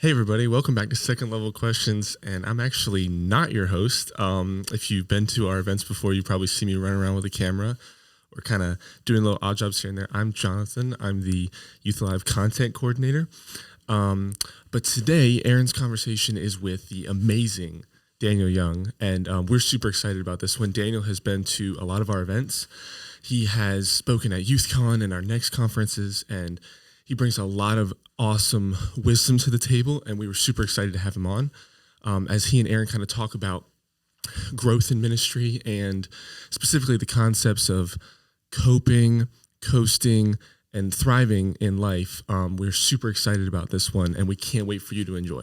Hey everybody, welcome back to Second Level Questions, and I'm actually not your host. If you've been to our events before, you probably see me running around with a camera or kind of doing little odd jobs here and there. I'm Jonathan. I'm the Youth Alive content coordinator. But today, Arin's conversation is with the amazing Daniel Young, and we're super excited about this one. Daniel has been to a lot of our events. He has spoken at YouthCon and our next conferences, and he brings a lot of awesome wisdom to the table, and we were super excited to have him on as he and Arin kind of talk about growth in ministry and specifically the concepts of coping, coasting, and thriving in life. We're super excited about this one, and we can't wait for you to enjoy.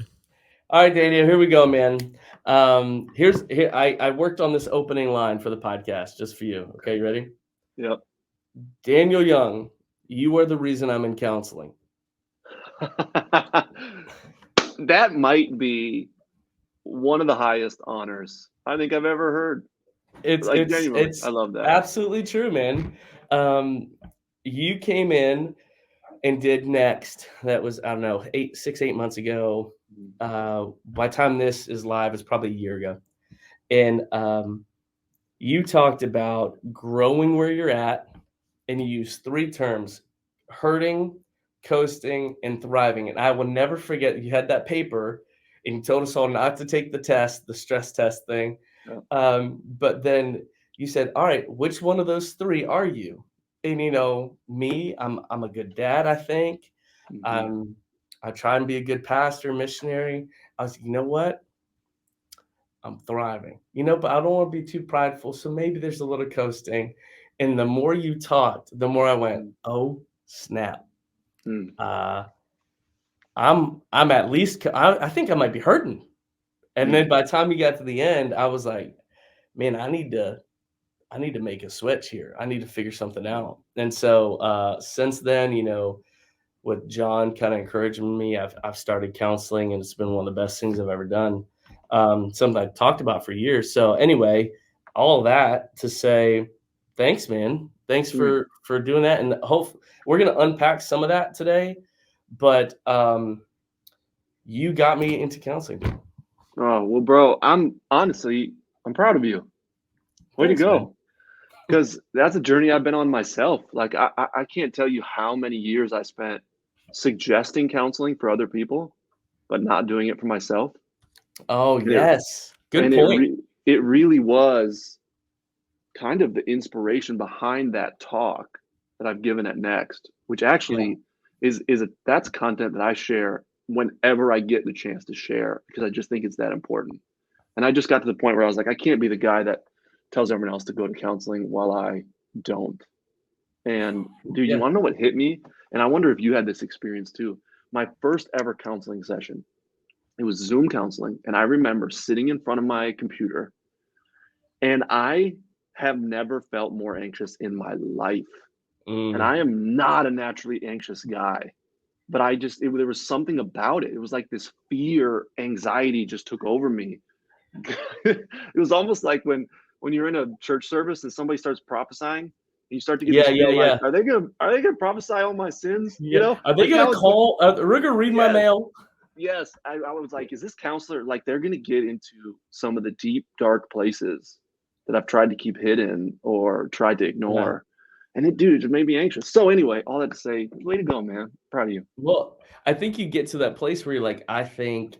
All right, Daniel, here we go, man. I worked on this opening line for the podcast just for you. Okay, you ready? Yep. Daniel Young, you are the reason I'm in counseling. That might be one of the highest honors I think I've ever heard. Genuinely, I love that. Absolutely true, man. You came in and did Next. That was, I don't know, 8 months ago. By the time this is live, it's probably a year ago. And you talked about growing where you're at, and you used 3 terms: hurting, coasting, and thriving. And I will never forget, you had that paper and you told us all not to take the test, the stress test thing. Yeah. But then you said, all right, which one of those 3 are you? And me, I'm a good dad, I think. Mm-hmm. I try and be a good pastor, missionary. I was like, you know what? I'm thriving, but I don't want to be too prideful. So maybe there's a little coasting. And the more you talked, the more I went, oh, snap. Mm. I'm at least, I think I might be hurting. And then by the time you got to the end, I was like, man, I need to make a switch here. I need to figure something out. And so since then, with John kind of encouraging me, I've started counseling, and it's been one of the best things I've ever done. Something I've talked about for years. So anyway, all of that to say, thanks, man. Thanks for doing that. And hope we're going to unpack some of that today, but you got me into counseling. Oh, well, bro, I'm proud of you. Way Thanks, to go. Because that's a journey I've been on myself. Like, I can't tell you how many years I spent suggesting counseling for other people, but not doing it for myself. Oh, yes. Good point. It really was kind of the inspiration behind that talk that I've given at Next, which actually that's content that I share whenever I get the chance to share, because I just think it's that important. And I just got to the point where I was like, I can't be the guy that tells everyone else to go to counseling while I don't. And dude, you want to know what hit me? And I wonder if you had this experience too. My first ever counseling session, it was Zoom counseling. And I remember sitting in front of my computer, and I have never felt more anxious in my life. And I am not a naturally anxious guy, but there was something about it. It was like this fear, anxiety just took over me. It was almost like when you're in a church service and somebody starts prophesying, and you start to get this feel like, are they gonna prophesy all my sins? Yeah. Are they gonna call? We're gonna read my mail. Yes, I was like, is this counselor, like, they're gonna get into some of the deep, dark places that I've tried to keep hidden or tried to ignore. And it just made me anxious. So anyway, all that to say, way to go, man. Proud of you. Well, I think you get to that place where you're like, I think,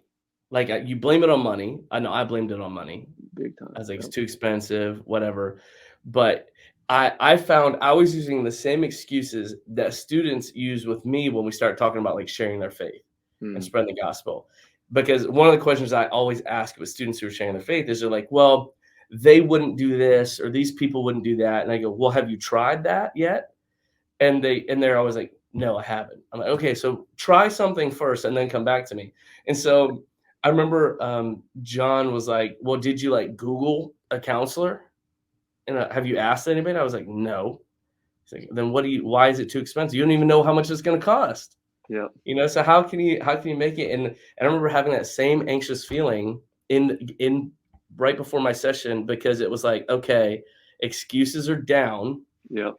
like, you blame it on money. I know I blamed it on money. Big time. I was like, it's too expensive, whatever. But I found I was using the same excuses that students use with me when we start talking about like sharing their faith and spreading the gospel. Because one of the questions I always ask with students who are sharing their faith is, they're like, well, they wouldn't do this, or these people wouldn't do that. And I go, well, have you tried that yet? And they're always like, no, I haven't. I'm like, okay, so try something first and then come back to me. And so I remember John was like, well, did you like Google a counselor? And have you asked anybody? I was like, no. He's like, then why is it too expensive? You don't even know how much it's going to cost. Yeah. So how can you make it? And I remember having that same anxious feeling in right before my session, because it was like, okay, excuses are down. Yeah.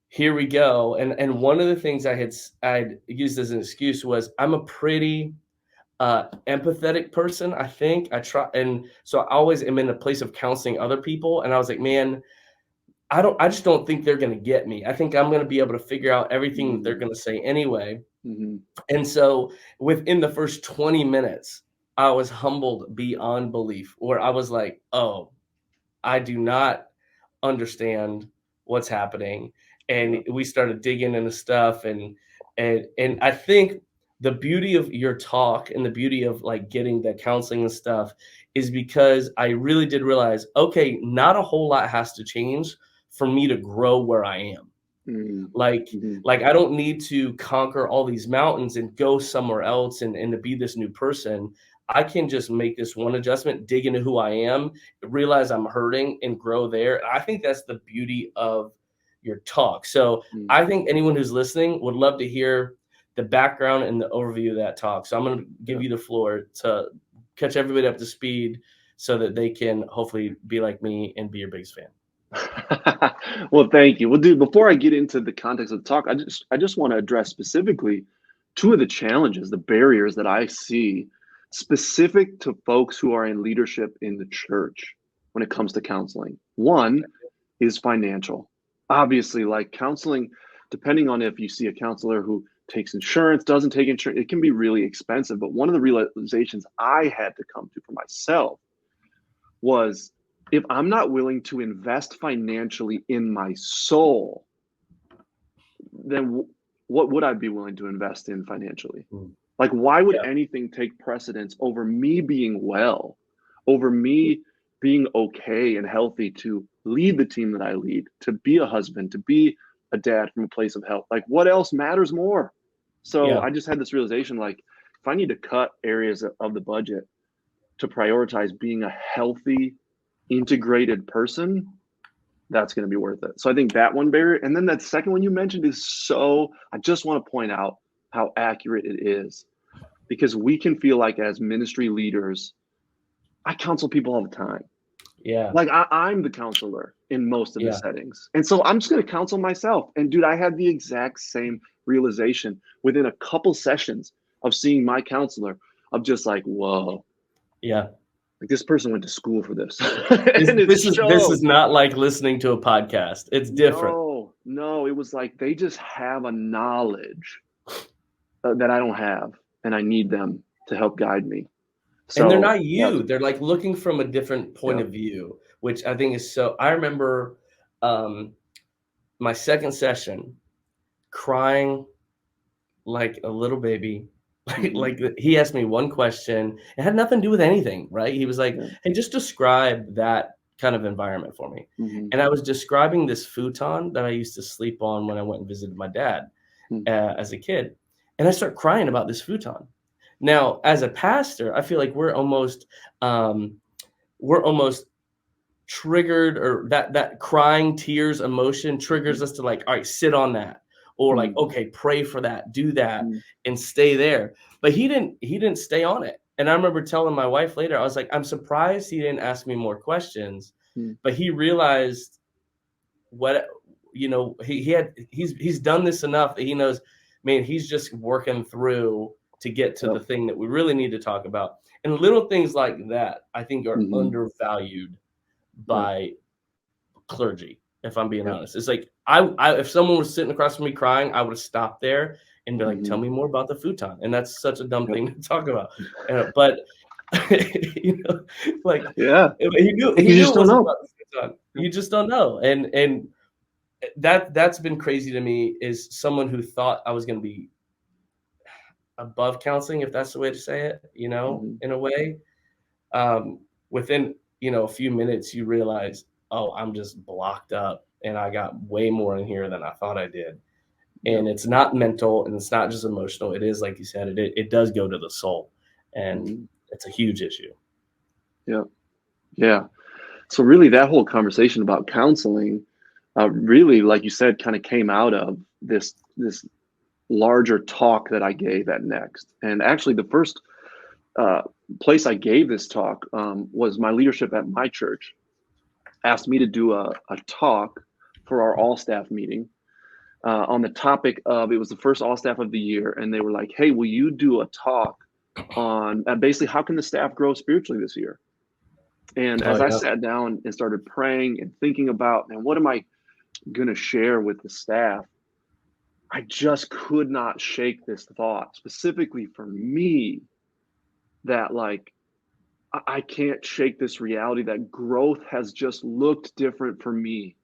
Here we go. And one of the things I'd used as an excuse was, I'm a pretty empathetic person. I think I try, and so I always am in a place of counseling other people. And I was like, man, I just don't think they're going to get me. I think I'm going to be able to figure out everything that they're going to say anyway. And so within the first 20 minutes, I was humbled beyond belief, where I was like, oh, I do not understand what's happening. And we started digging into stuff, and I think the beauty of your talk and the beauty of like getting the counseling and stuff is because I really did realize, okay, not a whole lot has to change for me to grow where I am. Like I don't need to conquer all these mountains and go somewhere else and to be this new person. I can just make this one adjustment, dig into who I am, realize I'm hurting, and grow there. I think that's the beauty of your talk. So I think anyone who's listening would love to hear the background and the overview of that talk. So I'm going to give you the floor to catch everybody up to speed so that they can hopefully be like me and be your biggest fan. Well, thank you. Well, dude, before I get into the context of the talk, I just want to address specifically two of the challenges, the barriers that I see specific to folks who are in leadership in the church when it comes to counseling. One is financial. Obviously, like counseling, depending on if you see a counselor who takes insurance, doesn't take insurance, it can be really expensive. But one of the realizations I had to come to for myself was, if I'm not willing to invest financially in my soul, then what would I be willing to invest in financially? Like, why would anything take precedence over me being well, over me being okay and healthy to lead the team that I lead, to be a husband, to be a dad from a place of health? Like, what else matters more? So I just had this realization, like, if I need to cut areas of the budget to prioritize being a healthy, integrated person, that's going to be worth it. So I think that one barrier. And then that second one you mentioned is so, I just want to point out how accurate it is, because we can feel like as ministry leaders, I counsel people all the time. Yeah. Like I'm the counselor in most of the settings. And so I'm just going to counsel myself. And dude, I had the exact same realization within a couple sessions of seeing my counselor, of just like, whoa. Yeah. Like, this person went to school for this. This is not like listening to a podcast. It's different. No, it was like they just have a knowledge that I don't have, and I need them to help guide me. So, and they're not you. They're like looking from a different point of view, which I think is so. I remember my second session crying like a little baby. Like he asked me one question. It had nothing to do with anything, right? He was like, hey, just describe that kind of environment for me. And I was describing this futon that I used to sleep on when I went and visited my dad as a kid. And I start crying about this futon. Now, as a pastor, I feel like we're almost triggered, or that crying tears emotion triggers us to like, all right, sit on that. Or like, okay, pray for that, do that, and stay there. But he didn't stay on it. And I remember telling my wife later, I was like, I'm surprised he didn't ask me more questions. But he realized what, he's done this enough that he knows, man, he's just working through to get to the thing that we really need to talk about. And little things like that, I think, are undervalued by clergy. If I'm being honest, it's like I if someone was sitting across from me crying, I would have stopped there and be like, tell me more about the futon. And that's such a dumb thing to talk about. But like, he knew it wasn't about the futon. You just don't know. And that's been crazy to me, is someone who thought I was going to be above counseling, if that's the way to say it, in a way. Within, a few minutes, you realize, oh, I'm just blocked up and I got way more in here than I thought I did. And it's not mental and it's not just emotional. It is, like you said, it does go to the soul, and it's a huge issue. Yeah. So really that whole conversation about counseling, really, like you said, kind of came out of this larger talk that I gave at Next. And actually the first place I gave this talk was my leadership at my church asked me to do a talk for our all staff meeting on the topic of, it was the first all staff of the year. And they were like, hey, will you do a talk on basically how can the staff grow spiritually this year. And as I sat down and started praying and thinking about, man, what am I going to share with the staff? I just could not shake this thought, specifically for me, that like, I can't shake this reality that growth has just looked different for me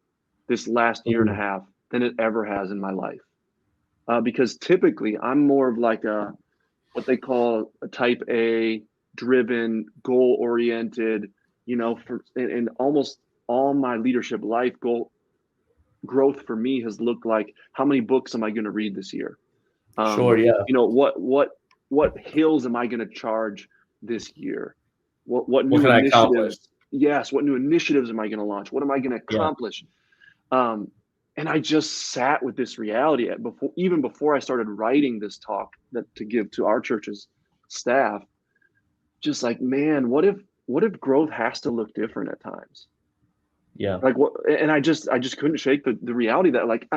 this last year and a half than it ever has in my life. Because typically I'm more of like what they call a type A driven, goal oriented, in almost all my leadership life, growth for me has looked like, how many books am I going to read this year? Sure, yeah. What hills am I going to charge this year? What new can I accomplish? initiatives? Yes, what new initiatives am I going to launch? What am I going to accomplish? And I just sat with this reality even before I started writing this talk to give to our church's staff. Just like, man, what if growth has to look different at times? Yeah. Like what? And I just couldn't shake the reality that like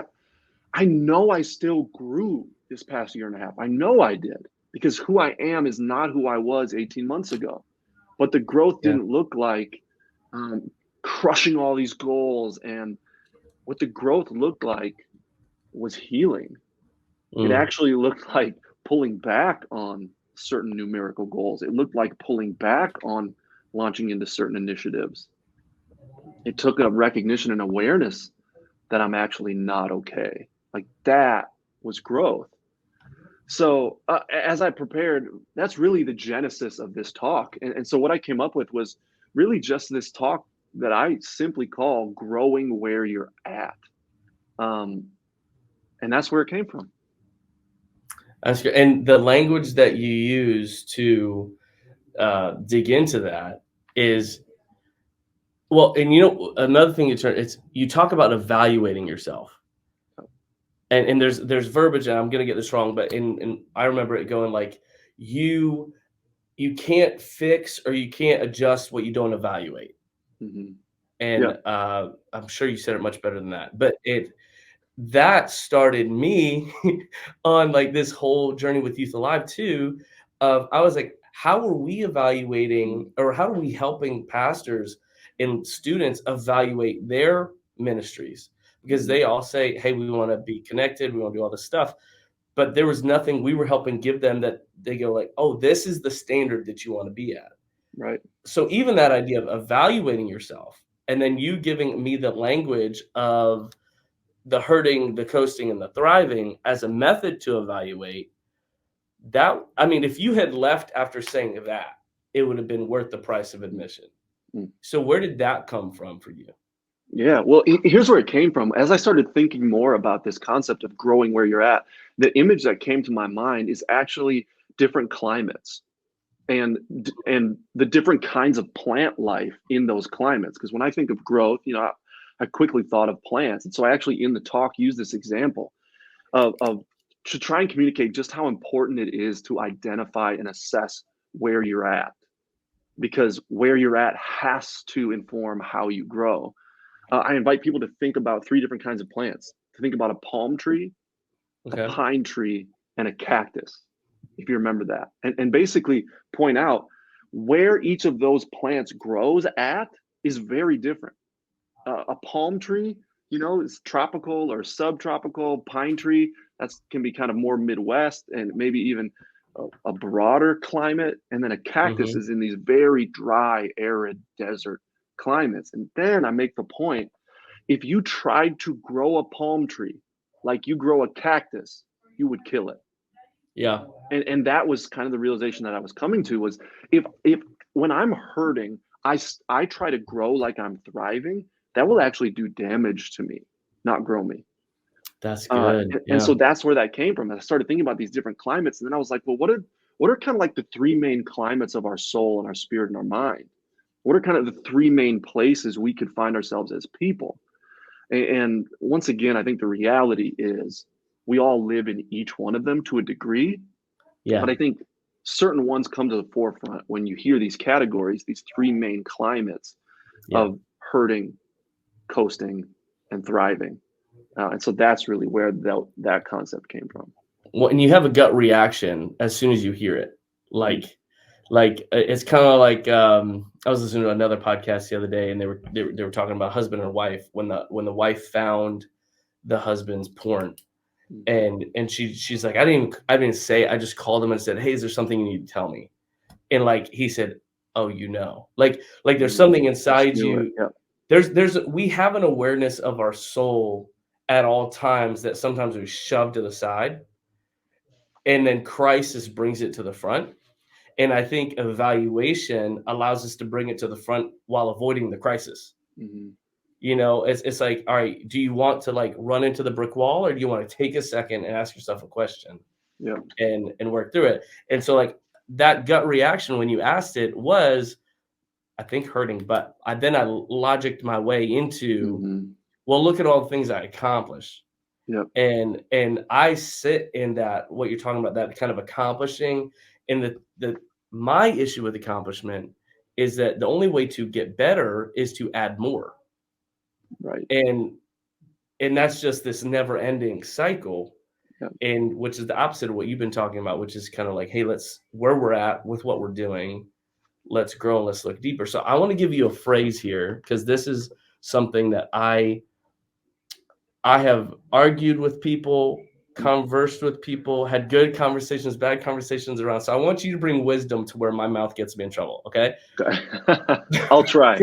I know I still grew this past year and a half. I know I did, because who I am is not who I was 18 months ago. But the growth didn't look like crushing all these goals. And what the growth looked like was healing. It actually looked like pulling back on certain numerical goals. It looked like pulling back on launching into certain initiatives. It took a recognition and awareness that I'm actually not okay. Like that was growth. So as I prepared, that's really the genesis of this talk. And so what I came up with was really just this talk that I simply call growing where you're at. And that's where it came from. That's good. And the language that you use to dig into that is, well, and another thing you talk about evaluating yourself. And there's verbiage, and I'm gonna get this wrong, but in I remember it going like, you can't fix or you can't adjust what you don't evaluate. Mm-hmm. And I'm sure you said it much better than that. But that started me on like this whole journey with Youth Alive too. I was like, how are we evaluating, or how are we helping pastors and students evaluate their ministries? Because they all say, hey, we want to be connected, we want to do all this stuff. But there was nothing we were helping give them that they go like, oh, this is the standard that you want to be at. Right. So even that idea of evaluating yourself, and then you giving me the language of the hurting, the coasting, and the thriving as a method to evaluate that. I mean, if you had left after saying that, it would have been worth the price of admission. So where did that come from for you? Yeah, well, here's where it came from. As I started thinking more about this concept of growing where you're at, the image that came to my mind is actually different climates and the different kinds of plant life in those climates. Because when I think of growth, I quickly thought of plants. And so I actually in the talk use this example of to try and communicate just how important it is to identify and assess where you're at, because where you're at has to inform how you grow. I invite people to think about 3 different kinds of plants, to think about a palm tree, a pine tree, and a cactus, if you remember that. And basically point out where each of those plants grows at is very different. A palm tree, is tropical or subtropical. Pine tree, can be kind of more Midwest and maybe even a broader climate. And then a cactus is in these very dry, arid desert climates. And then I make the point, if you tried to grow a palm tree like you grow a cactus, you would kill it. Yeah. And that was kind of the realization that I was coming to, was if when I'm hurting, I try to grow like I'm thriving, that will actually do damage to me, not grow me. That's good. And so that's where that came from. I started thinking about these different climates, and then I was like, well, what are kind of like the 3 main climates of our soul and our spirit and our mind? What are kind of the 3 main places we could find ourselves as people? And once again, I think the reality is we all live in each one of them to a degree. Yeah. But I think certain ones come to the forefront when you hear these categories, these 3 main climates of hurting, coasting, and thriving. And so that's really where that concept came from. Well, and you have a gut reaction as soon as you hear it. Like it's kind of like I was listening to another podcast the other day, and they were talking about husband and wife when the wife found the husband's porn, and she's like, I didn't say, I just called him and said, hey, is there something you need to tell me? And like he said, oh, like there's something inside you. Yep. We have an awareness of our soul at all times that sometimes we shove to the side, and then crisis brings it to the front. And I think evaluation allows us to bring it to the front while avoiding the crisis. Mm-hmm. It's like, all right, do you want to like run into the brick wall, or do you want to take a second and ask yourself a question? Yeah. And work through it. And so like that gut reaction when you asked it was, I think, hurting, but I logicked my way into, well, look at all the things I accomplished. Yep. And I sit in that, what you're talking about, that kind of accomplishing. And my issue with accomplishment is that the only way to get better is to add more. Right. And that's just this never ending cycle. Yep. And which is the opposite of what you've been talking about, which is kind of like, hey, where we're at with what we're doing, let's grow and let's look deeper. So I want to give you a phrase here, because this is something that I have argued with people, conversed with people, had good conversations, bad conversations around. So I want you to bring wisdom to where my mouth gets me in trouble. Okay. I'll try.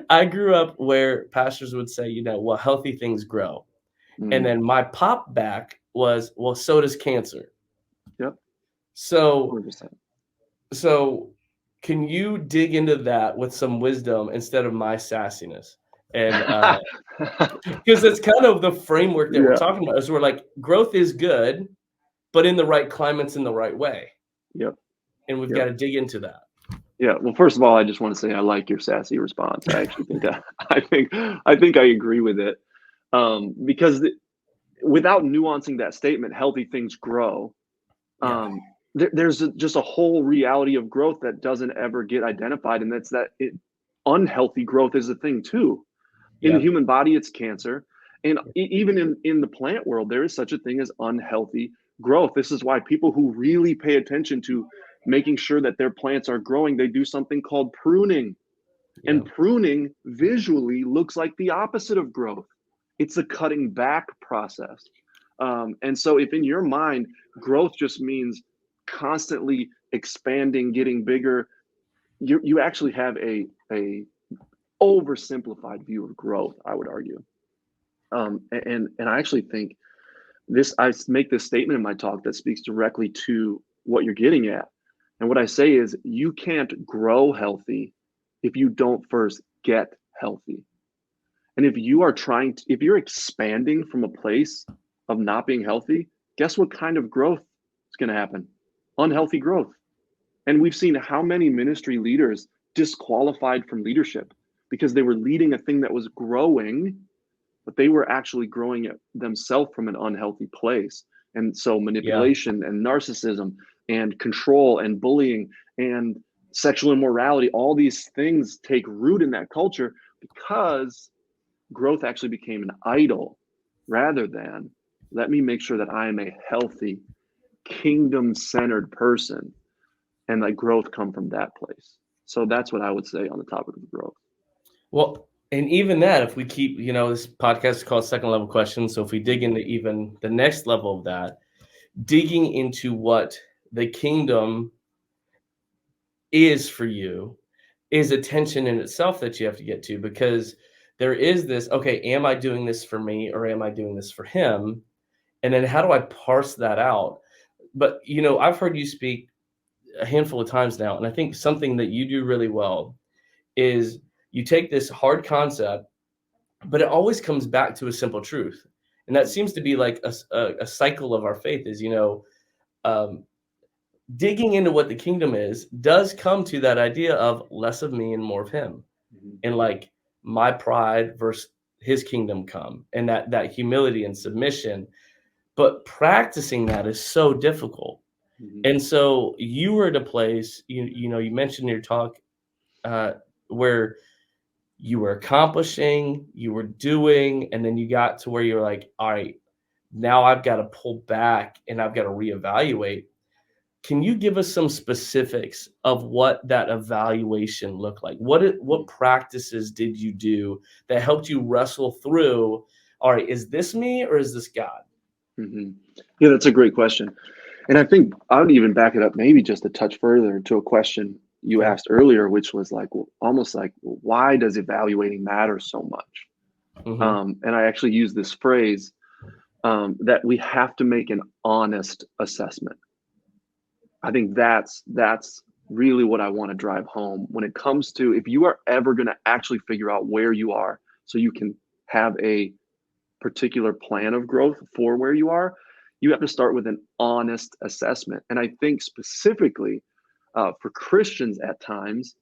I grew up where pastors would say, well, healthy things grow. And then my pop back was, well, so does cancer. Yep. So 100%. So can you dig into that with some wisdom instead of my sassiness? And because it's kind of the framework that we're talking about, is we're like, growth is good, but in the right climates, in the right way. Yep. And we've got to dig into that. Yeah. Well, first of all, I just want to say I like your sassy response. I actually think I think I agree with it, because without nuancing that statement, healthy things grow. There's just a whole reality of growth that doesn't ever get identified, and that's that unhealthy growth is a thing too. In the human body, it's cancer, and even in the plant world, there is such a thing as unhealthy growth. This is why people who really pay attention to making sure that their plants are growing, they do something called pruning. And pruning visually looks like the opposite of growth. It's a cutting back process. And so if in your mind, growth just means constantly expanding, getting bigger, you actually have a oversimplified view of growth, I would argue. And I actually think I make this statement in my talk that speaks directly to what you're getting at. And what I say is, you can't grow healthy if you don't first get healthy. And if you're expanding from a place of not being healthy, guess what kind of growth is going to happen? Unhealthy growth. And we've seen how many ministry leaders disqualified from leadership because they were leading a thing that was growing, but they were actually growing it themselves from an unhealthy place. And so manipulation and narcissism and control and bullying and sexual immorality, all these things take root in that culture because growth actually became an idol rather than, let me make sure that I am a healthy, kingdom-centered person, and that growth come from that place. So that's what I would say on the topic of growth. Well, and even that, if we keep, this podcast is called Second Level Questions. So if we dig into even the next level of that, digging into what the kingdom is for you is a tension in itself that you have to get to, because there is this, okay, am I doing this for me or am I doing this for him? And then how do I parse that out? But, I've heard you speak a handful of times now, and I think something that you do really well is you take this hard concept, but it always comes back to a simple truth. And that seems to be like a cycle of our faith is, digging into what the kingdom is does come to that idea of less of me and more of him. Mm-hmm. And like my pride versus his kingdom come, and that humility and submission. But practicing that is so difficult. Mm-hmm. And so you were at a place, you mentioned in your talk where you were accomplishing, you were doing, and then you got to where you're like, all right, now I've got to pull back and I've got to reevaluate. Can you give us some specifics of what that evaluation looked like? What practices did you do that helped you wrestle through, all right, is this me or is this God? Mm-hmm. Yeah, that's a great question. And I think I would even back it up maybe just a touch further to a question you asked earlier, which was like almost like, why does evaluating matter so much? And I actually use this phrase that we have to make an honest assessment. I think that's really what I want to drive home when it comes to, if you are ever going to actually figure out where you are so you can have a particular plan of growth for where you are, you have to start with an honest assessment. And I think specifically for Christians at times,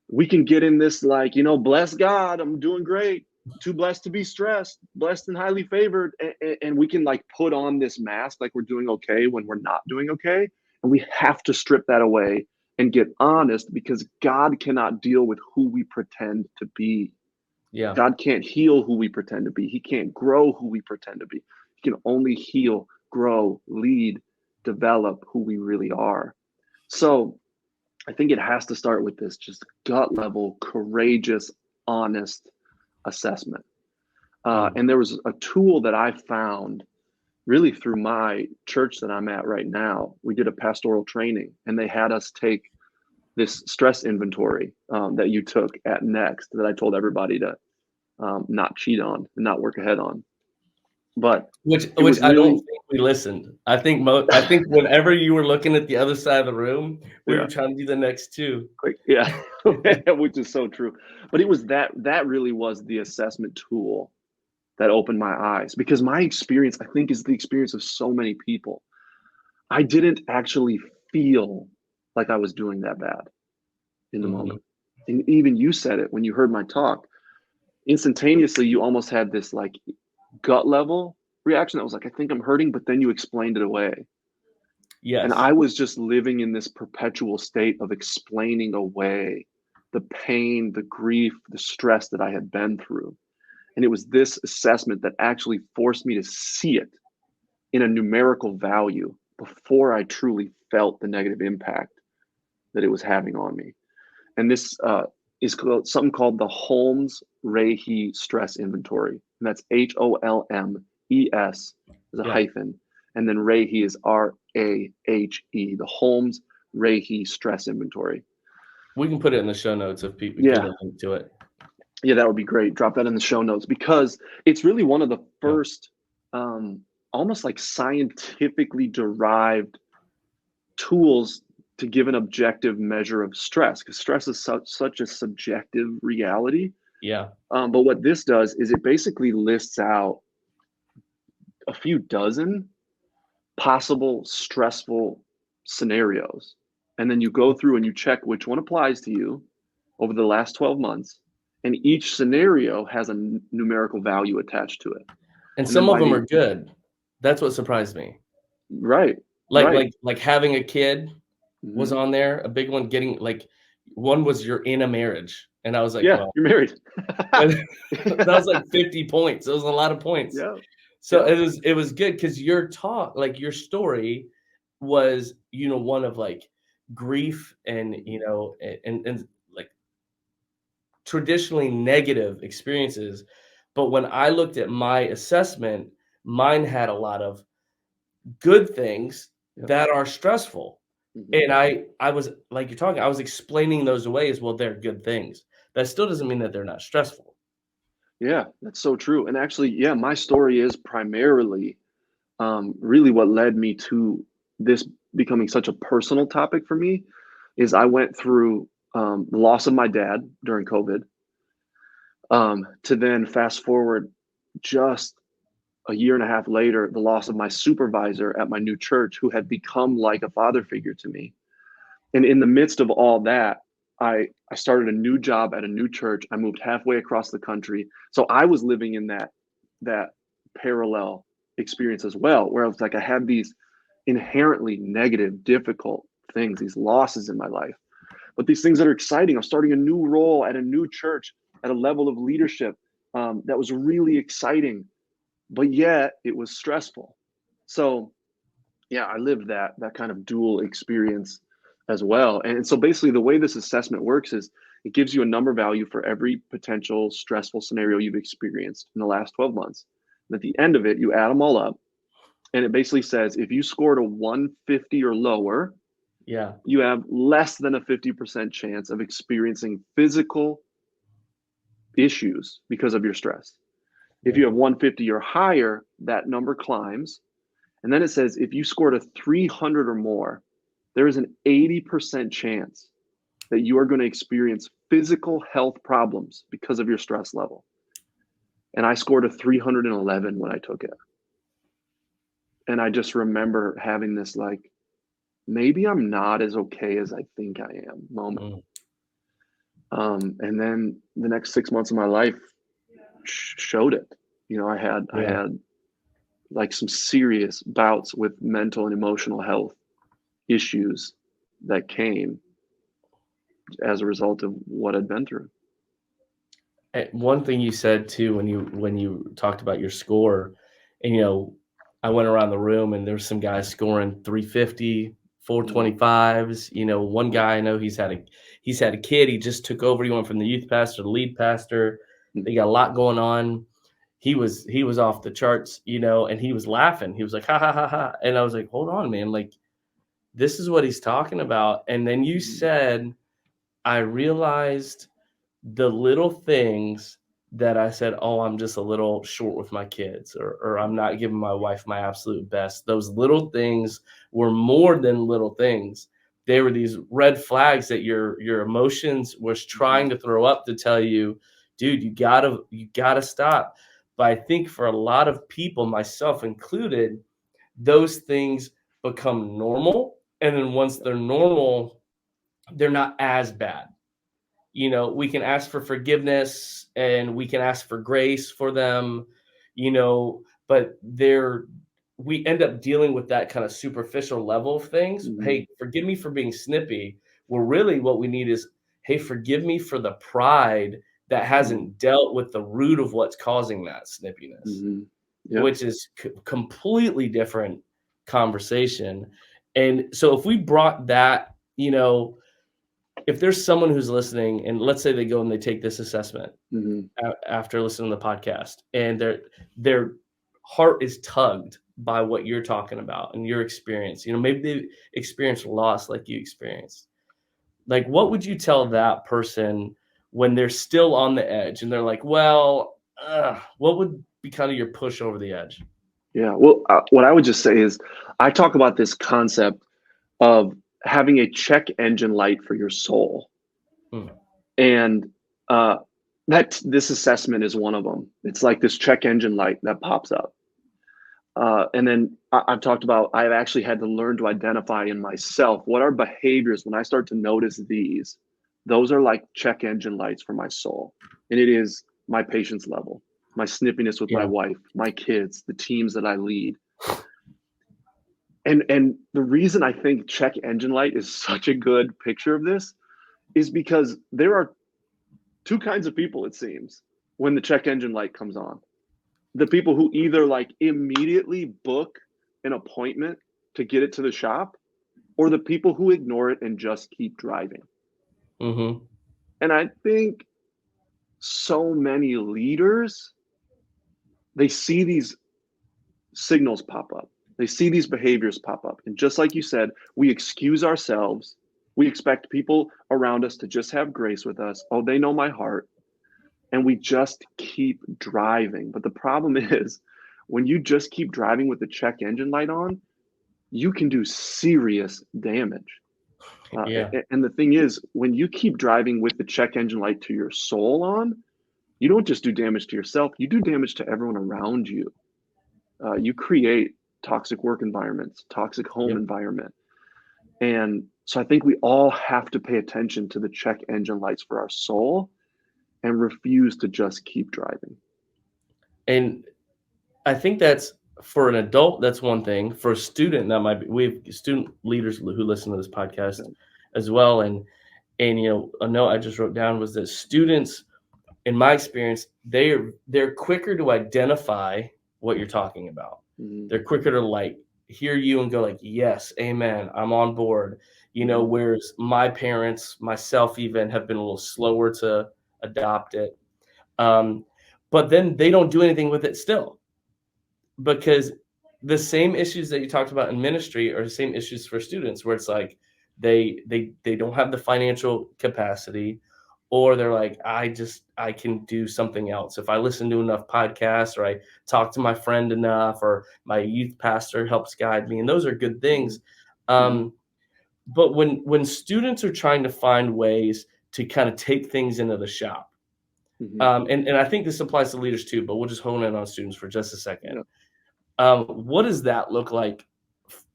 we can get in this like, bless God, I'm doing great, too blessed to be stressed, blessed and highly favored. And we can like put on this mask like we're doing okay when we're not doing okay. And we have to strip that away and get honest, because God cannot deal with who we pretend to be. Yeah. God can't heal who we pretend to be. He can't grow who we pretend to be. He can only heal, grow, lead, develop who we really are. So I think it has to start with this just gut level, courageous, honest assessment. And there was a tool that I found really through my church that I'm at right now. We did a pastoral training and they had us take this stress inventory that you took at Next, that I told everybody to not cheat on and not work ahead on. But which I don't think we listened. I think whenever you were looking at the other side of the room, we were trying to do the next two. Yeah, which is so true. But it was that really was the assessment tool that opened my eyes, because my experience, I think, is the experience of so many people. I didn't actually feel like I was doing that bad in the moment. And even you said it when you heard my talk. Instantaneously, you almost had this like gut level reaction that was like, I think I'm hurting, but then you explained it away. Yes. And I was just living in this perpetual state of explaining away the pain, the grief, the stress that I had been through. And it was this assessment that actually forced me to see it in a numerical value before I truly felt the negative impact that it was having on me. And this is something called the Holmes-Rahe Stress Inventory. And that's HOLMES, there's a hyphen, and then Rahe is RAHE, the Holmes-Rahe Stress Inventory. We can put it in the show notes if people get a link to it. Yeah, that would be great. Drop that in the show notes, because it's really one of the first almost like scientifically derived tools to give an objective measure of stress, because stress is such a subjective reality. Yeah. But what this does is it basically lists out a few dozen possible stressful scenarios. And then you go through and you check which one applies to you over the last 12 months. And each scenario has a numerical value attached to it. And some of them are good. That's what surprised me. Right. Like having a kid was on there. A big one, getting like, one was you're in a marriage. And I was like, well, you're married. That was like 50 points. It was a lot of points. Yeah. So it was good, because your talk, like your story was, one of like grief and, and like traditionally negative experiences. But when I looked at my assessment, mine had a lot of good things that are stressful. And I was, like you're talking, I was explaining those away as, well, they're good things. That still doesn't mean that they're not stressful. Yeah, that's so true. And actually, my story is primarily really what led me to this becoming such a personal topic for me. Is I went through the loss of my dad during COVID, to then fast forward just a year and a half later, the loss of my supervisor at my new church, who had become like a father figure to me. And in the midst of all that, I started a new job at a new church. I moved halfway across the country. So I was living in that parallel experience as well, where I was like, I had these inherently negative, difficult things, these losses in my life, but these things that are exciting. I'm starting a new role at a new church at a level of leadership that was really exciting, but yet it was stressful. So I lived that kind of dual experience as well. And so basically the way this assessment works is it gives you a number value for every potential stressful scenario you've experienced in the last 12 months. And at the end of it, you add them all up. And it basically says if you scored a 150 or lower, you have less than a 50% chance of experiencing physical issues because of your stress. If you have 150 or higher, that number climbs. And then it says if you scored a 300 or more, there is an 80% chance that you are going to experience physical health problems because of your stress level. And I scored a 311 when I took it. And I just remember having this like, maybe I'm not as okay as I think I am moment. And then the next 6 months of my life showed it. You know, I had like some serious bouts with mental and emotional health issues that came as a result of what I'd been through. One thing you said too when you talked about your score, and you know, I went around the room and there's some guys scoring 350, 425s. You know, one guy I know he's had a kid. He just took over. He went from the youth pastor to lead pastor. They got a lot going on. He was off the charts, you know, and he was laughing. He was like, ha ha ha ha. And I was like, hold on, man. Like, this is what he's talking about. And then you said, I realized the little things that I said, oh, I'm just a little short with my kids, or I'm not giving my wife my absolute best. Those little things were more than little things. They were these red flags that your emotions was trying to throw up to tell you, dude, you gotta stop. But I think for a lot of people, myself included, those things become normal. And then once they're normal, they're not as bad. You know, we can ask for forgiveness and we can ask for grace for them, you know, but we end up dealing with that kind of superficial level of things. Hey, forgive me for being snippy. Well, really what we need is, hey, forgive me for the pride that hasn't dealt with the root of what's causing that snippiness, which is completely different conversation. And so if we brought that, you know, if there's someone who's listening and let's say they go and they take this assessment after listening to the podcast and their heart is tugged by what you're talking about and your experience, you know, maybe they experienced loss like you experienced. Like, what would you tell that person when they're still on the edge and they're like, well, what would be kind of your push over the edge? Yeah. Well, what I would just say is I talk about this concept of having a check engine light for your soul. And that this assessment is one of them. It's like this check engine light that pops up. And then I've talked about, I've actually had to learn to identify in myself what are behaviors when I start to notice these. Those are like check engine lights for my soul. And it is my patience level, my snippiness with my wife, my kids, the teams that I lead. And the reason I think check engine light is such a good picture of this is because there are two kinds of people, it seems, when the check engine light comes on. The people who either like immediately book an appointment to get it to the shop, or the people who ignore it and just keep driving. And I think so many leaders, they see these signals pop up. They see these behaviors pop up. And just like you said, we excuse ourselves. We expect people around us to just have grace with us. Oh, they know my heart. And we just keep driving. But the problem is, when you just keep driving with the check engine light on, you can do serious damage. And the thing is, when you keep driving with the check engine light to your soul on, you don't just do damage to yourself, you do damage to everyone around you. You create toxic work environments, toxic home environment. And so I think we all have to pay attention to the check engine lights for our soul and refuse to just keep driving. And I think that's, for an adult, that's one thing. For a student, that might be, we have student leaders who listen to this podcast as well. And you know, a note I just wrote down was that students, in my experience, they're quicker to identify what you're talking about. They're quicker to like hear you and go like, yes, amen, I'm on board. Whereas my parents, myself even, have been a little slower to adopt it. But then they don't do anything with it still, because the same issues that you talked about in ministry are the same issues for students, where it's like they don't have the financial capacity, or they're like, I can do something else if I listen to enough podcasts, or I talk to my friend enough, or my youth pastor helps guide me, and those are good things. But when students are trying to find ways to kind of take things into the shop, and I think this applies to leaders too, but we'll just hone in on students for just a second. What does that look like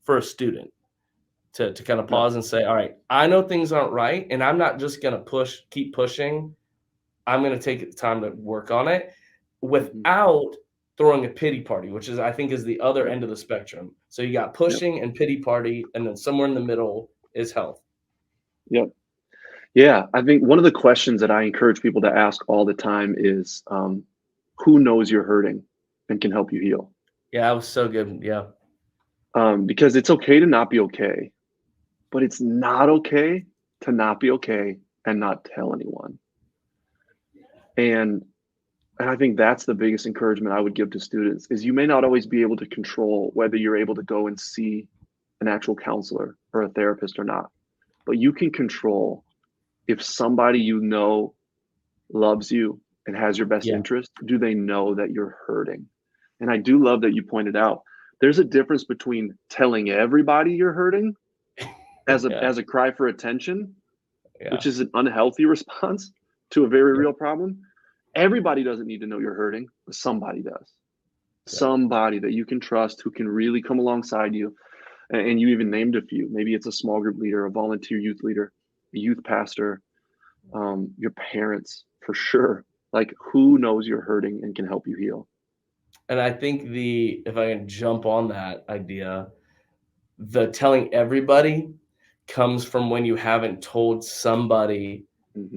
for a student to kind of pause and say, all right, I know things aren't right, and I'm not just going to keep pushing. I'm going to take the time to work on it without throwing a pity party, which I think is the other end of the spectrum. So you got pushing and pity party, and then somewhere in the middle is health. Yep. Yeah. I think one of the questions that I encourage people to ask all the time is, who knows you're hurting and can help you heal? Yeah, that was so good. Yeah. Because it's okay to not be okay, but it's not okay to not be okay and not tell anyone. And I think that's the biggest encouragement I would give to students is you may not always be able to control whether you're able to go and see an actual counselor or a therapist or not, but you can control if somebody loves you and has your best interest, do they know that you're hurting? And I do love that you pointed out there's a difference between telling everybody you're hurting as a cry for attention, which is an unhealthy response to a very real problem. Everybody doesn't need to know you're hurting, but somebody does. Somebody that you can trust, who can really come alongside you. And you even named a few. Maybe it's a small group leader, a volunteer youth leader, a youth pastor, your parents, for sure. Like, who knows you're hurting and can help you heal? And I think if I can jump on that idea, the telling everybody comes from when you haven't told somebody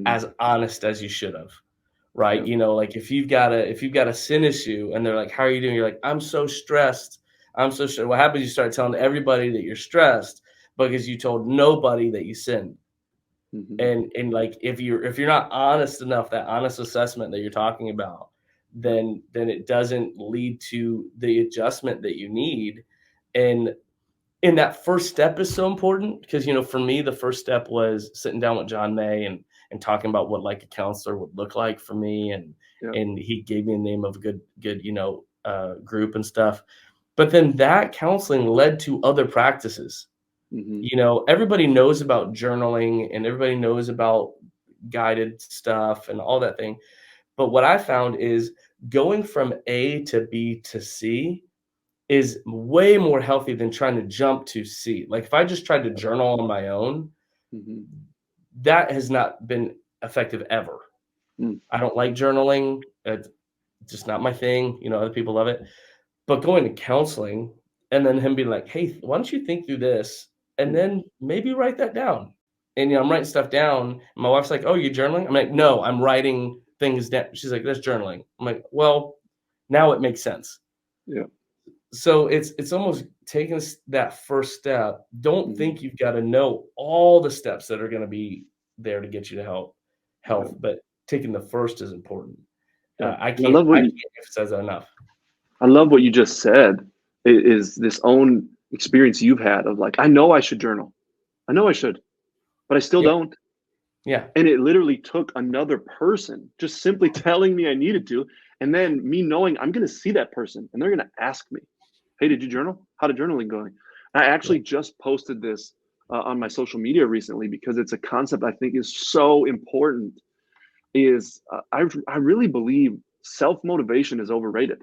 as honest as you should have, right? Like if you've got a sin issue and they're like, how are you doing? You're like, I'm so stressed. I'm so stressed. What happens? You start telling everybody that you're stressed because you told nobody that you sinned. And like, if you're not honest enough, that honest assessment that you're talking about, then it doesn't lead to the adjustment that you need. And that first step is so important because, for me, the first step was sitting down with John May and talking about what like a counselor would look like for me. And he gave me a name of a good, group and stuff. But then that counseling led to other practices. Everybody knows about journaling and everybody knows about guided stuff and all that thing. But what I found is going from A to B to C is way more healthy than trying to jump to C. Like if I just tried to journal on my own, that has not been effective ever. I don't like journaling. It's just not my thing. Other people love it. But going to counseling and then him being like, hey, why don't you think through this? And then maybe write that down. And I'm writing stuff down. And my wife's like, oh, you're journaling? I'm like, no, I'm writing things down. She's like, that's journaling. I'm like, well, now it makes sense. Yeah. So it's almost taking that first step. Don't think you've got to know all the steps that are going to be there to get you to health, but taking the first is important. I can't emphasize that enough. I love what you just said. Is this own experience you've had of like, I know I should journal. I know I should, but I still don't. Yeah. And it literally took another person just simply telling me I needed to. And then me knowing I'm going to see that person and they're going to ask me, hey, did you journal? How did journaling going? I actually just posted this on my social media recently because it's a concept I think is so important. I really believe self-motivation is overrated.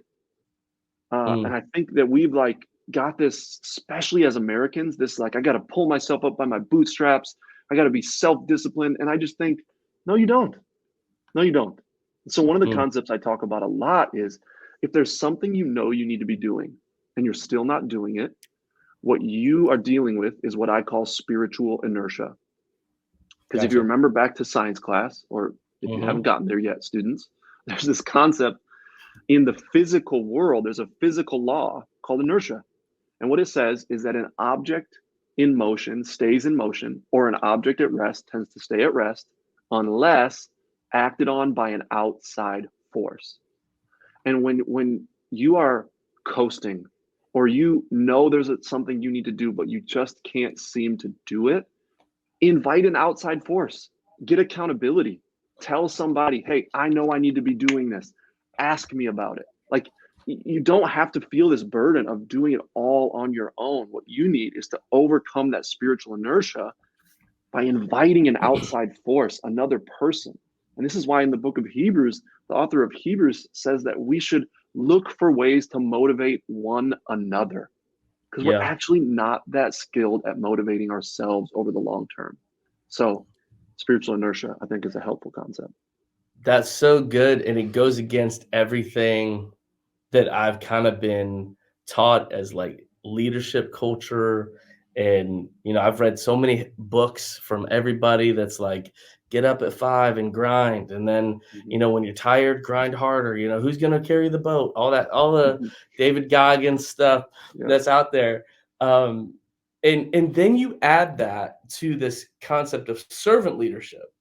And I think that we've like got this, especially as Americans, this like, I got to pull myself up by my bootstraps. I got to be self-disciplined. And I just think, no, you don't. No, you don't. So one of the concepts I talk about a lot is if there's something you need to be doing and you're still not doing it, what you are dealing with is what I call spiritual inertia. Because if you remember back to science class, or if you haven't gotten there yet, students, there's this concept in the physical world. There's a physical law called inertia. And what it says is that an object in motion stays in motion, or an object at rest tends to stay at rest unless acted on by an outside force. And when you are coasting, or you know there's something you need to do, but you just can't seem to do it, invite an outside force. Get accountability. Tell somebody, hey, I know I need to be doing this. Ask me about it. Like, you don't have to feel this burden of doing it all on your own. What you need is to overcome that spiritual inertia by inviting an outside force, another person. And this is why in the book of Hebrews, the author of Hebrews says that we should look for ways to motivate one another, because we're actually not that skilled at motivating ourselves over the long term. So spiritual inertia, I think, is a helpful concept. That's so good. And it goes against everything that I've kind of been taught as like leadership culture. And, you know, I've read so many books from everybody that's like, get up at 5 and grind. And then, you know, when you're tired, grind harder. You know, who's going to carry the boat? All that, all the David Goggins stuff that's out there. And then you add that to this concept of servant leadership.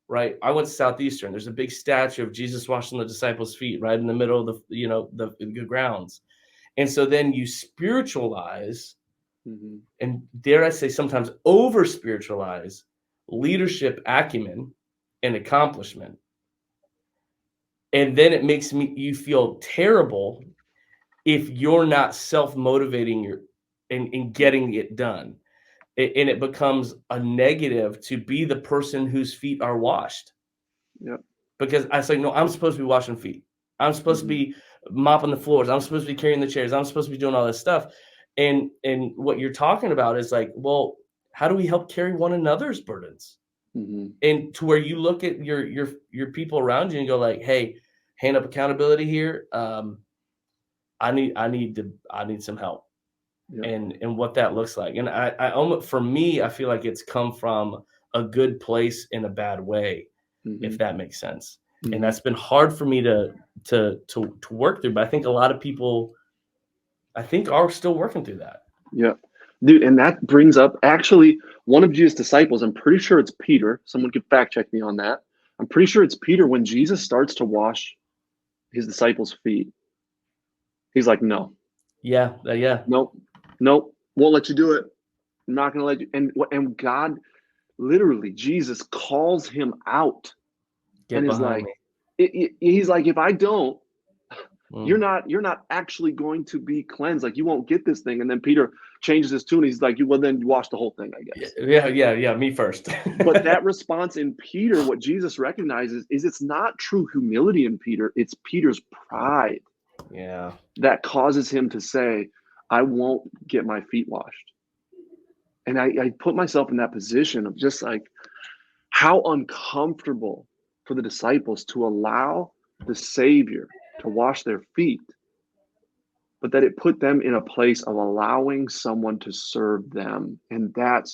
Right. I went to Southeastern. There's a big statue of Jesus washing the disciples' feet right in the middle of the, you know, the grounds. And so then you spiritualize and, dare I say, sometimes over spiritualize leadership acumen and accomplishment. And then it makes you feel terrible if you're not self-motivating and getting it done. And it becomes a negative to be the person whose feet are washed. Yep. Because I say, no, I'm supposed to be washing feet. I'm supposed to be mopping the floors. I'm supposed to be carrying the chairs. I'm supposed to be doing all this stuff. And what you're talking about is like, well, how do we help carry one another's burdens? And to where you look at your people around you and go like, hey, hand up accountability here. I need some help. And what that looks like. And I almost, for me, I feel like it's come from a good place in a bad way, if that makes sense. And that's been hard for me to work through. But I think a lot of people, I think, are still working through that. Yeah. Dude, and that brings up actually one of Jesus' disciples. I'm pretty sure it's Peter. Someone could fact check me on that. I'm pretty sure it's Peter. When Jesus starts to wash his disciples' feet, he's like, no. Yeah. Nope, won't let you do it. I'm not going to let you. And God, literally, Jesus calls him out. Get and is behind like, me. He's like, if I don't, you're not actually going to be cleansed. Like, you won't get this thing. And then Peter changes his tune. He's like, well, then you wash the whole thing, I guess. Yeah. Me first. But that response in Peter, what Jesus recognizes is it's not true humility in Peter. It's Peter's pride. Yeah. That causes him to say, I won't get my feet washed. And I put myself in that position of just like, how uncomfortable for the disciples to allow the Savior to wash their feet, but that it put them in a place of allowing someone to serve them. And that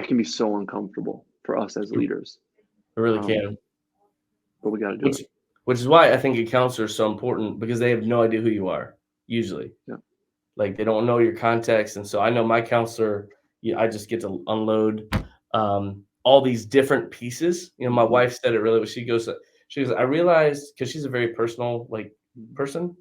can be so uncomfortable for us as leaders. It really can. But we got to do it. Which is why I think a counselor is so important, because they have no idea who you are, usually. Yeah. Like, they don't know your context. And so I know my counselor, I just get to unload all these different pieces. You know, my wife said it really, but she goes, I realized, because she's a very personal person.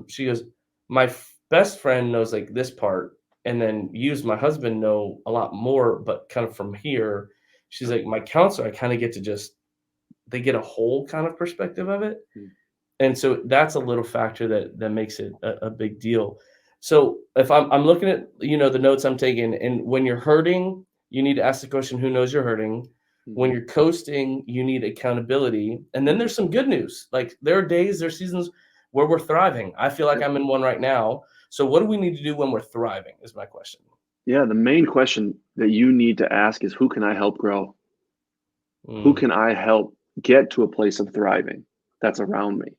She goes, my best friend knows like this part, and then you as my husband know a lot more, but kind of from here. She's like, my counselor, I kind of get to they get a whole kind of perspective of it. And so that's a little factor that makes it a big deal. So if I'm looking at, you know, the notes I'm taking, and when you're hurting, you need to ask the question, who knows you're hurting? When you're coasting, you need accountability. And then there's some good news. Like, there are seasons where we're thriving. I feel like I'm in one right now. So what do we need to do when we're thriving is my question. Yeah, the main question that you need to ask is, who can I help grow? Who can I help get to a place of thriving that's around me?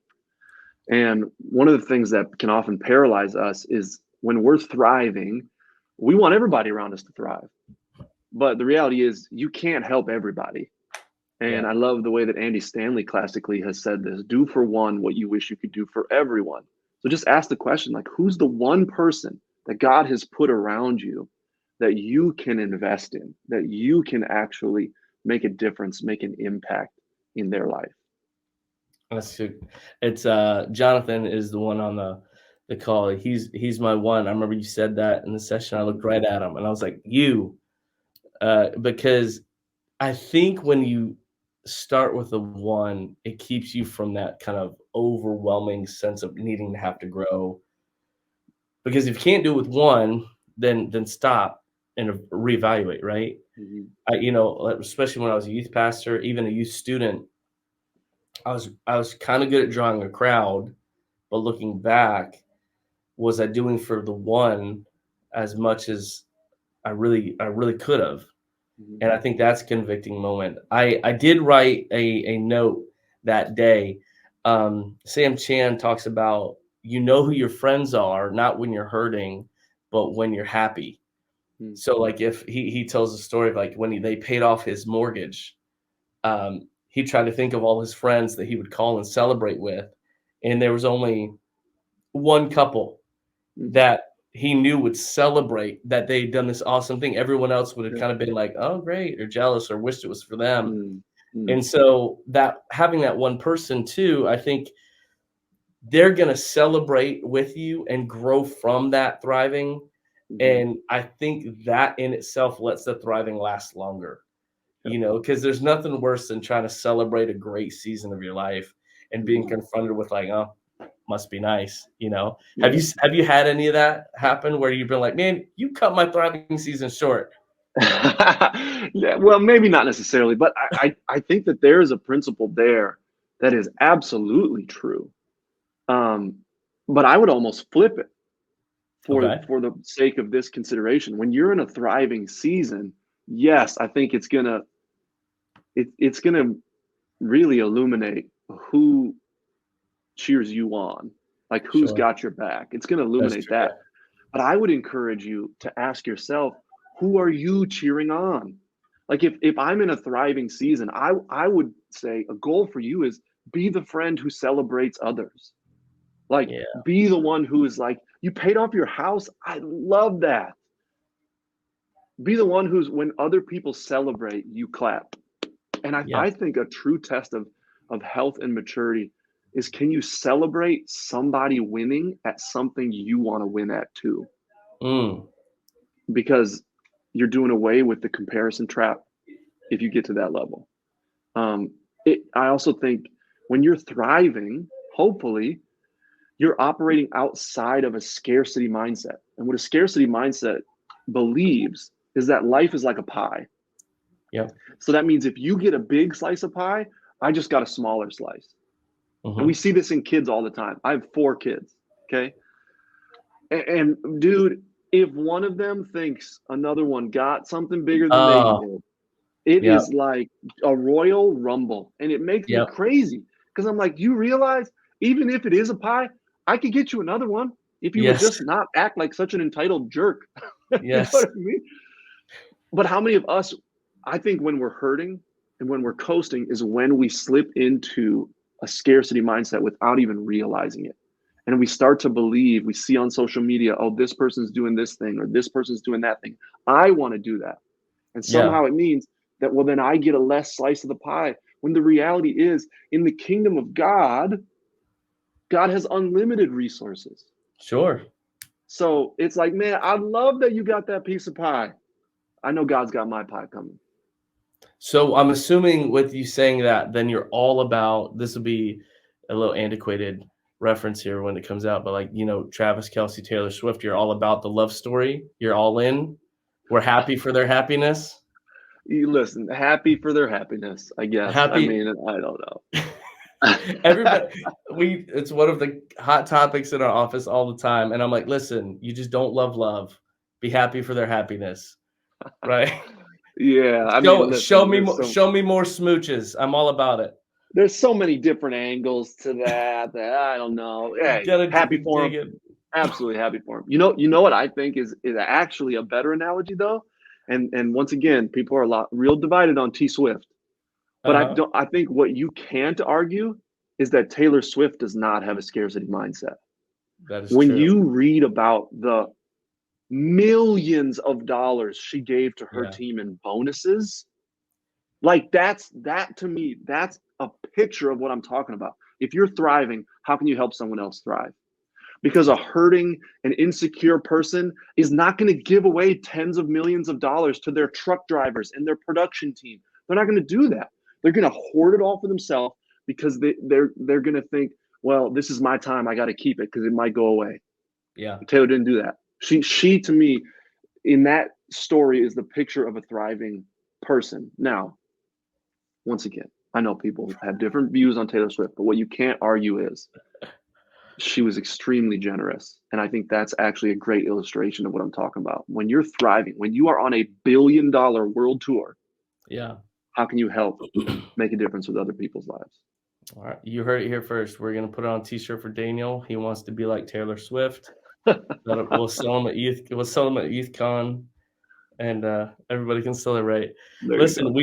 And one of the things that can often paralyze us is when we're thriving, we want everybody around us to thrive. But the reality is you can't help everybody. And I love the way that Andy Stanley classically has said this: do for one what you wish you could do for everyone. So just ask the question, like, who's the one person that God has put around you that you can invest in, that you can actually make a difference, make an impact in their life? That's true. It's Jonathan is the one on the call. He's my one. I remember you said that in the session. I looked right at him and I was like, you, because I think when you start with a one, it keeps you from that kind of overwhelming sense of needing to have to grow. Because if you can't do it with one, then stop and reevaluate, right? Mhm. Especially when I was a youth pastor, even a youth student, I was kind of good at drawing a crowd, but looking back, was I doing for the one as much as I really could have? Mhm. And I think that's a convicting moment. I did write a note that day. Sam Chan talks about you know who your friends are, not when you're hurting, but when you're happy. Mhm. So like if he tells a story of like when they paid off his mortgage, he tried to think of all his friends that he would call and celebrate with, and there was only one couple Mhm. that he knew would celebrate that they'd done this awesome thing. Everyone else would have Yeah. kind of been like, "Oh, great," or jealous or wished it was for them. Mm. Mm. And so that having that one person too, I think they're going to celebrate with you and grow from that thriving. Mhm. And I think that in itself lets the thriving last longer, Yep. because there's nothing worse than trying to celebrate a great season of your life and being Mhm. confronted with like, oh, must be nice. Have Yeah. you had any of that happen where you've been like, man, you cut my thriving season short? Yeah, well, maybe not necessarily, but I think that there is a principle there that is absolutely true. Um, but I would almost flip it Okay. for the sake of this consideration. When you're in a thriving season, yes, I think it's gonna really illuminate who cheers you on, like who's Sure. got your back. It's gonna That's illuminate true. that. Yeah. But I would encourage you to ask yourself, who are you cheering on? Like if I'm in a thriving season, I would say a goal for you is be the friend who celebrates others. Like Yeah. be the one who is like, you paid off your house. I love that. Be the one who's when other people celebrate, you clap. And I, Yeah. I think a true test of health and maturity is, can you celebrate somebody winning at something you want to win at too? Mm. Because you're doing away with the comparison trap if you get to that level. Um, I also think when you're thriving, hopefully, you're operating outside of a scarcity mindset. And what a scarcity mindset believes is that life is like a pie. Yep. So that means if you get a big slice of pie, I just got a smaller slice. And we Mm-hmm. see this in kids all the time. I have 4 kids. Okay. And dude, if one of them thinks another one got something bigger than they Oh, did, it yep. is like a royal rumble. And it makes me Yep. crazy because I'm like, you realize even if it is a pie, I could get you another one if you would Yes. just not act like such an entitled jerk. You know Yes. what I mean? But how many of us, I think when we're hurting and when we're coasting is when we slip into a scarcity mindset without even realizing it. And we start to believe, we see on social media, oh, this person's doing this thing or this person's doing that thing. I want to do that. And Yeah. somehow it means that, well, then I get a less slice of the pie. When the reality is, in the kingdom of God, God has unlimited resources. Sure. So it's like, man, I love that you got that piece of pie. I know God's got my pie coming. So I'm assuming with you saying that, then you're all about this will be a little antiquated reference here when it comes out, but like, Travis Kelsey, Taylor Swift, you're all about the love story. You're all in. We're happy for their happiness. You listen, happy for their happiness, I guess. I Happy. mean, I don't know. Everybody, it's one of the hot topics in our office all the time. And I'm like, listen, you just don't love. Be happy for their happiness. Right. Yeah, I mean, Show listen, me more, show me more smooches. I'm all about it. there's so many different angles to that I don't know. Hey, Gotta happy be for him. digging. Absolutely happy for him. You know what I think is actually a better analogy though, and once again, people are a lot real divided on T Swift. But Uh-huh. I think what you can't argue is that Taylor Swift does not have a scarcity mindset. That is When true. you read about the millions of dollars she gave to her team in bonuses, like that to me, that's a picture of what I'm talking about. If you're thriving, how can you help someone else thrive? Because a hurting and insecure person is not going to give away tens of millions of dollars to their truck drivers and their production team. They're not going to do that. They're going to hoard it all for themselves because they're going to think, well, this is my time. I got to keep it because it might go away. Yeah. Taylor didn't do that. She to me, in that story, is the picture of a thriving person. Now, once again, I know people have different views on Taylor Swift, but what you can't argue is she was extremely generous. And I think that's actually a great illustration of what I'm talking about. When you're thriving, when you are on $1 billion world tour, how can you help make a difference with other people's lives? All right. You heard it here first. We're going to put it on a t-shirt for Daniel. He wants to be like Taylor Swift. We'll sell him at YouthCon, and everybody can celebrate. Listen,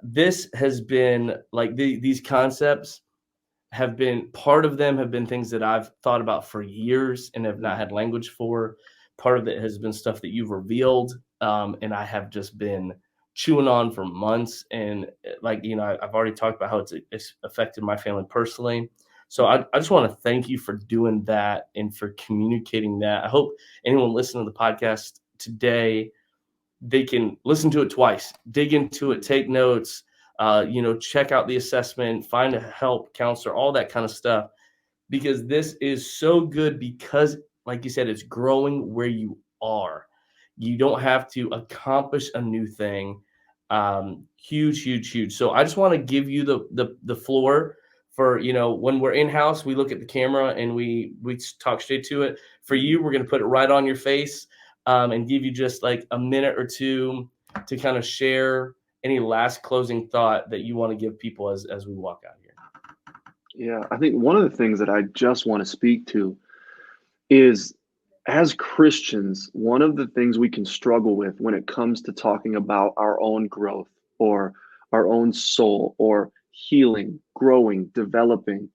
this has been like these concepts have been part of them have been things that I've thought about for years and have not had language for. Part of it has been stuff that you've revealed, and I have just been chewing on for months. And like, I've already talked about how it's affected my family personally. So I just want to thank you for doing that and for communicating that. I hope anyone listening to the podcast today, they can listen to it twice, dig into it, take notes, check out the assessment, find a help counselor, all that kind of stuff, because this is so good because, like you said, it's growing where you are. You don't have to accomplish a new thing. Huge. So I just want to give you the floor for, when we're in-house, we look at the camera and we talk straight to it. For you, we're going to put it right on your face and give you just like a minute or two to kind of share any last closing thought that you want to give people as we walk out here. Yeah, I think one of the things that I just want to speak to is, as Christians, one of the things we can struggle with when it comes to talking about our own growth or our own soul or healing, growing, developing,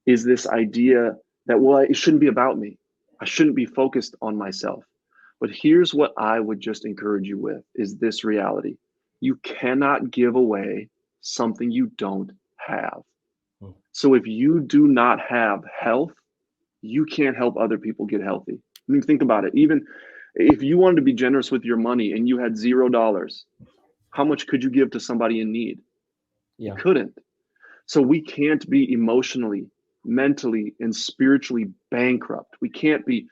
is this idea that, well, it shouldn't be about me. I shouldn't be focused on myself. But here's what I would just encourage you with, is this reality. You cannot give away something you don't have. So if you do not have health, you can't help other people get healthy. I mean, think about it. Even if you wanted to be generous with your money and you had $0, how much could you give to somebody in need? You couldn't. So we can't be emotionally, mentally, and spiritually bankrupt. We can't be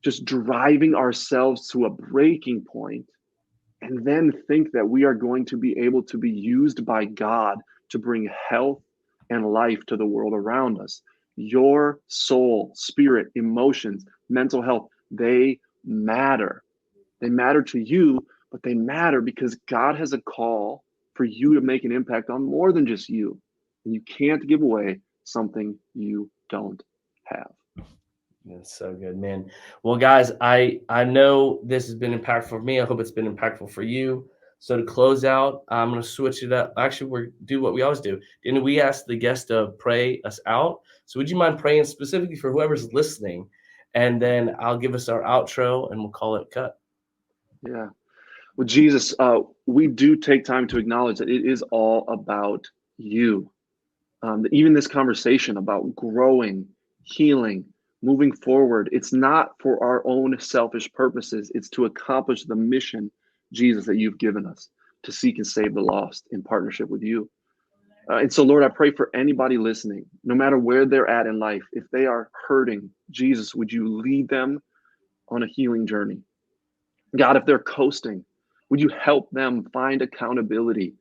just driving ourselves to a breaking point and then think that we are going to be able to be used by God to bring health and life to the world around us. Your soul, spirit, emotions, mental health, they matter. They matter to you, but they matter because God has a call for you to make an impact on more than just you. And you can't give away something you don't have. That's so good, man. Well, guys, I know this has been impactful for me. I hope it's been impactful for you. So to close out, I'm going to switch it up. Actually, we're do what we always do. And we ask the guest to pray us out. So would you mind praying specifically for whoever's listening? And then I'll give us our outro and we'll call it cut. Yeah. Well, Jesus, we do take time to acknowledge that it is all about you. Even this conversation about growing, healing, moving forward, it's not for our own selfish purposes. It's to accomplish the mission, Jesus, that you've given us, to seek and save the lost in partnership with you. And so, Lord, I pray for anybody listening, no matter where they're at in life, if they are hurting, Jesus, would you lead them on a healing journey? God, if they're coasting, would you help them find accountability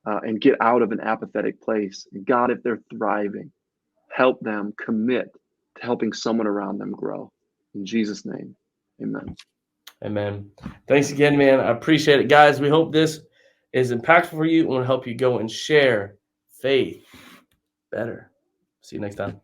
and get out of an apathetic place? And God, if they're thriving, help them commit to helping someone around them grow. In Jesus' name, amen. Amen. Thanks again, man. I appreciate it. Guys, we hope this is impactful for you and will help you go and share faith better. See you next time.